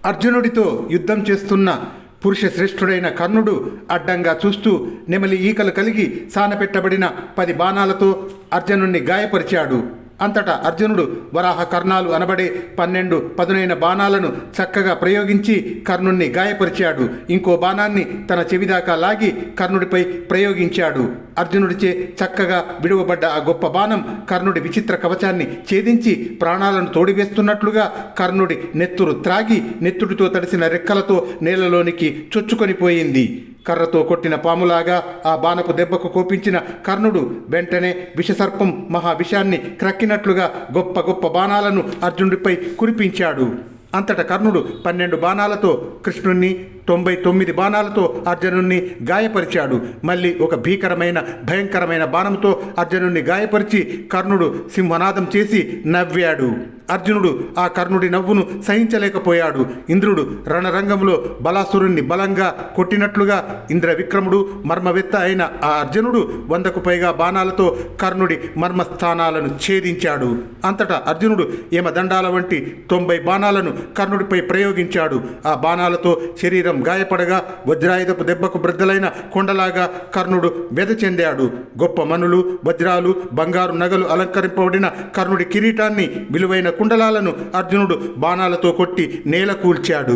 అర్జునుడితో యుద్ధం చేస్తున్న పురుష శ్రేష్ఠుడైన కర్ణుడు అడ్డంగా చూస్తూ నెమలి ఈకలు కలిగి సానపెట్టబడిన 10 బాణాలతో అర్జునుణ్ణి గాయపరిచాడు. అంతటా అర్జునుడు వరాహ కర్ణాలు అనబడే 12 పదునైన బాణాలను చక్కగా ప్రయోగించి కర్ణుణ్ణి గాయపరిచాడు. ఇంకో బాణాన్ని తన చెవిదాకా లాగి కర్ణుడిపై ప్రయోగించాడు. అర్జునుడిచే చక్కగా విడువబడ్డ ఆ గొప్ప బాణం కర్ణుడి విచిత్ర కవచాన్ని ఛేదించి ప్రాణాలను తోడివేస్తున్నట్లుగా కర్ణుడి నెత్తురు త్రాగి నెత్తుడితో తడిసిన రెక్కలతో నేలలోనికి చొచ్చుకొని పోయింది. కర్రతో కొట్టిన పాములాగా ఆ బాణపు దెబ్బకు కోపించిన కర్ణుడు వెంటనే విషసర్పం మహావిషాన్ని క్రక్కినట్లుగా గొప్ప గొప్ప బాణాలను అర్జునుడిపై కురిపించాడు. అంతటా కర్ణుడు 12 బాణాలతో కృష్ణుణ్ణి 99 బాణాలతో అర్జునుణ్ణి గాయపరిచాడు. మళ్ళీ ఒక భయంకరమైన బాణంతో అర్జునుణ్ణి గాయపరిచి కర్ణుడు సింహనాదం చేసి నవ్వాడు. అర్జునుడు ఆ కర్ణుడి నవ్వును సహించలేకపోయాడు. ఇంద్రుడు రణరంగంలో బలాసురుణ్ణి బలంగా కొట్టినట్లుగా ఇంద్ర విక్రముడు మర్మవేత్త అయిన ఆ అర్జునుడు 100కు పైగా బాణాలతో కర్ణుడి మర్మస్థానాలను ఛేదించాడు. అంతటా అర్జునుడు యమదండాల వంటి 90 బాణాలను కర్ణుడిపై ప్రయోగించాడు. ఆ బాణాలతో శరీరం గాయపడగా వజ్రాయుధపు దెబ్బకు బ్రద్దలైన కొండలాగా కర్ణుడు వ్యధ చెందాడు. గొప్ప మనులు, వజ్రాలు, బంగారు నగలు అలంకరింపబడిన కర్ణుడి కిరీటాన్ని, విలువైన కుండలాలను అర్జునుడు బాణాలతో కొట్టి నేల కూల్చాడు.